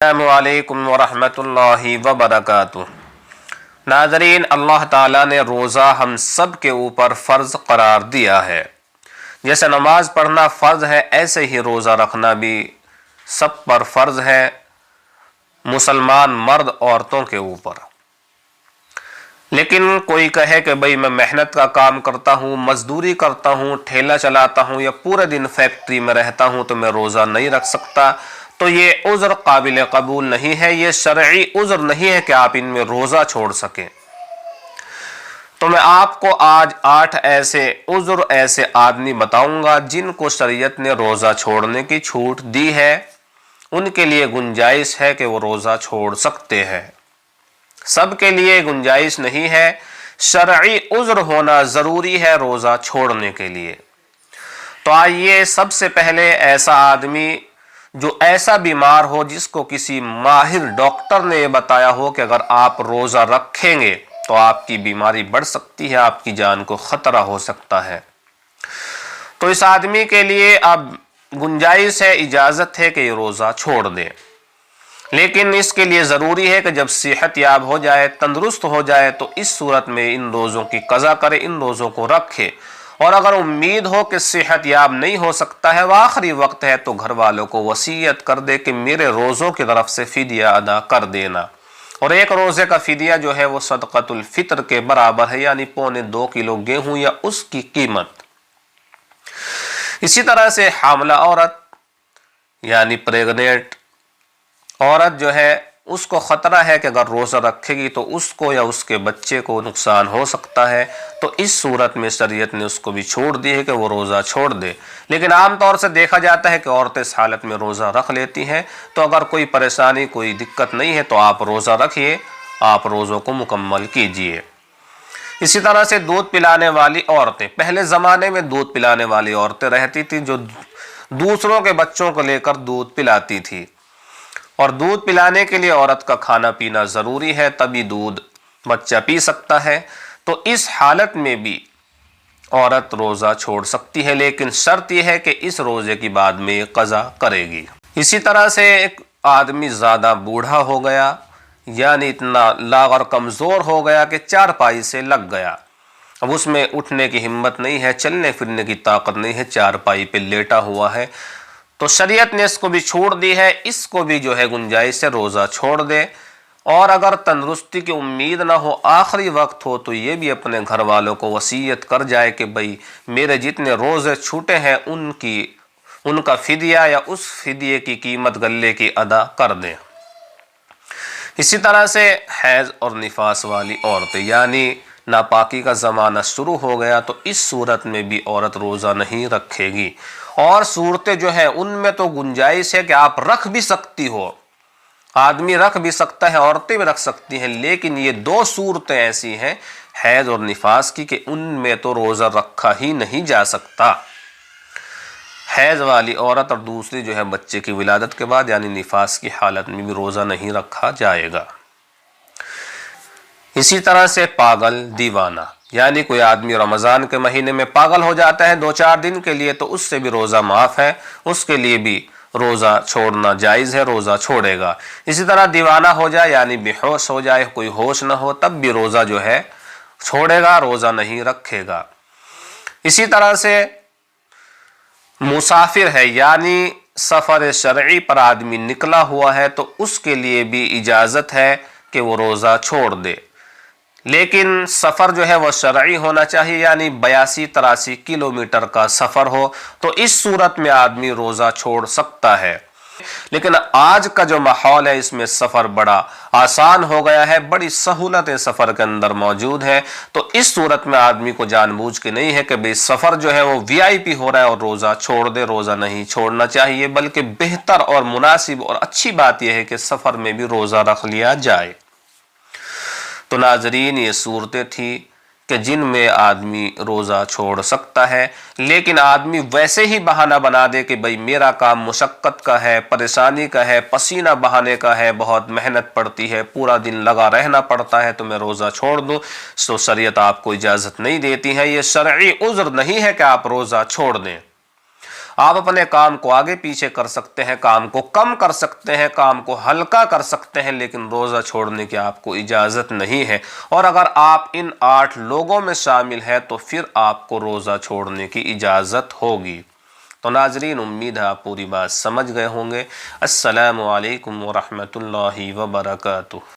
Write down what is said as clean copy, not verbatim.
अस्सलामु अलैकुम वरहमतुल्लाहि वबरकातुह। नाज़रीन, अल्लाह ताला ने रोज़ा हम सब के ऊपर फ़र्ज़ करार दिया है। जैसे नमाज पढ़ना फ़र्ज़ है, ऐसे ही रोज़ा रखना भी सब पर फ़र्ज़ है, मुसलमान मर्द औरतों के ऊपर। लेकिन कोई कहे कि भाई मैं मेहनत का काम करता हूँ, मजदूरी करता हूँ, ठेला चलाता हूँ या पूरे दिन फैक्ट्री में रहता हूँ तो मैं रोज़ा नहीं रख सकता, तो ये उज़्र काबिल कबूल नहीं है, ये शरई उज़्र नहीं है कि आप इनमें रोज़ा छोड़ सकें। तो मैं आपको आज 8 ऐसे उज़्र, ऐसे आदमी बताऊंगा जिनको शरीयत ने रोज़ा छोड़ने की छूट दी है, उनके लिए गुंजाइश है कि वो रोज़ा छोड़ सकते हैं। सबके लिए गुंजाइश नहीं है, शरई उज़्र होना ज़रूरी है रोज़ा छोड़ने के लिए। तो आइए, सबसे पहले ऐसा आदमी जो ऐसा बीमार हो जिसको किसी माहिर डॉक्टर ने बताया हो कि अगर आप रोज़ा रखेंगे तो आपकी बीमारी बढ़ सकती है, आपकी जान को ख़तरा हो सकता है, तो इस आदमी के लिए अब गुंजाइश है, इजाज़त है कि ये रोज़ा छोड़ दे। लेकिन इसके लिए ज़रूरी है कि जब सेहत याब हो जाए, तंदुरुस्त हो जाए, तो इस सूरत में इन रोज़ों की कज़ा करे, इन रोज़ों को रखे। और अगर उम्मीद हो कि सेहत याब नहीं हो सकता है, वह आखिरी वक्त है, तो घर वालों को वसीयत कर दे कि मेरे रोज़ों की तरफ से फ़िदिया अदा कर देना। और एक रोज़े का फ़िदिया जो है वो सदक़तुल फ़ितर के बराबर है, यानी 2.25 किलो गेहूँ या उसकी कीमत। इसी तरह से हामला औरत यानी प्रेगनेंट औरत जो है, उसको ख़तरा है कि अगर रोज़ा रखेगी तो उसको या उसके बच्चे को नुकसान हो सकता है, तो इस सूरत में शरीयत ने उसको भी छोड़ दी है कि वो रोज़ा छोड़ दे। लेकिन आम तौर से देखा जाता है कि औरतें इस हालत में रोज़ा रख लेती हैं, तो अगर कोई परेशानी, कोई दिक्कत नहीं है तो आप रोज़ा रखिए, आप रोज़ों को मुकम्मल कीजिए। इसी तरह से दूध पिलाने वाली औरतें, पहले ज़माने में दूध पिलाने वाली औरतें रहती थी जो दूसरों के बच्चों को लेकर दूध पिलाती थी, और दूध पिलाने के लिए औरत का खाना पीना ज़रूरी है, तभी दूध बच्चा पी सकता है। तो इस हालत में भी औरत रोज़ा छोड़ सकती है, लेकिन शर्त यह है कि इस रोज़े की बाद में क़ज़ा करेगी। इसी तरह से एक आदमी ज़्यादा बूढ़ा हो गया, यानी इतना लाग़र कमज़ोर हो गया कि चारपाई से लग गया, अब उसमें उठने की हिम्मत नहीं है, चलने फिरने की ताकत नहीं है, चारपाई पे लेटा हुआ है, तो शरीयत ने इसको भी छोड़ दी है, इसको भी जो है गुंजाइश से रोज़ा छोड़ दे। और अगर तंदुरुस्ती की उम्मीद ना हो, आखिरी वक्त हो, तो ये भी अपने घर वालों को वसीयत कर जाए कि भाई मेरे जितने रोज़े छूटे हैं उनका फ़िदिया या उस फ़िदिये की कीमत गले की अदा कर दें। इसी तरह से हैज़ और निफास वाली औरतें, यानी नापाकी का ज़माना शुरू हो गया, तो इस सूरत में भी औरत रोज़ा नहीं रखेगी। और सूरतें जो है उनमें तो गुंजाइश है कि आप रख भी सकती हो, आदमी रख भी सकता है, औरतें भी रख सकती हैं, लेकिन ये 2 सूरतें ऐसी हैं, हैज़ और निफास की, कि उनमें तो रोज़ा रखा ही नहीं जा सकता। हैज़ वाली औरत और दूसरी जो है बच्चे की विलादत के बाद यानी निफास की हालत में भी रोज़ा नहीं रखा जाएगा। इसी तरह से पागल दीवाना, यानी कोई आदमी रमज़ान के महीने में पागल हो जाता है 2-4 दिन के लिए, तो उससे भी रोज़ा माफ़ है, उसके लिए भी रोज़ा छोड़ना जायज़ है, रोज़ा छोड़ेगा। इसी तरह दीवाना हो जाए, यानी बेहोश हो जाए, कोई होश ना हो, तब भी रोज़ा जो है छोड़ेगा, रोज़ा नहीं रखेगा। इसी तरह से मुसाफिर है, यानी सफ़र शरई पर आदमी निकला हुआ है, तो उसके लिए भी इजाज़त है कि वो रोज़ा छोड़ दे, लेकिन सफ़र जो है वह शरई होना चाहिए, यानी 82-83 किलोमीटर का सफ़र हो, तो इस सूरत में आदमी रोज़ा छोड़ सकता है। लेकिन आज का जो माहौल है, इसमें सफ़र बड़ा आसान हो गया है, बड़ी सहूलतें सफ़र के अंदर मौजूद हैं, तो इस सूरत में आदमी को जानबूझ के नहीं है कि भाई सफ़र जो है वो VIP हो रहा है और रोज़ा छोड़ दे, रोज़ा नहीं छोड़ना चाहिए, बल्कि बेहतर और मुनासिब और अच्छी बात यह है कि सफ़र में भी रोज़ा रख लिया जाए। तो नाजरीन, ये सूरतें थी कि जिनमें आदमी रोज़ा छोड़ सकता है, लेकिन आदमी वैसे ही बहाना बना दे कि भाई मेरा काम मुशक्क़त का है, परेशानी का है, पसीना बहाने का है, बहुत मेहनत पड़ती है, पूरा दिन लगा रहना पड़ता है, तो मैं रोज़ा छोड़ दूँ, तो शरीयत आपको इजाज़त नहीं देती है। ये शरई उज़्र नहीं है कि आप रोज़ा छोड़ दें। آپ اپنے کام کو آگے پیچھے کر سکتے ہیں، کام کو کم کر سکتے ہیں، کام کو ہلکا کر سکتے ہیں، لیکن روزہ چھوڑنے کی آپ کو اجازت نہیں ہے۔ اور اگر آپ ان 8 لوگوں میں شامل ہیں تو پھر آپ کو روزہ چھوڑنے کی اجازت ہوگی۔ تو ناظرین، امید ہے آپ پوری بات سمجھ گئے ہوں گے۔ السلام علیکم ورحمۃ اللہ وبرکاتہ۔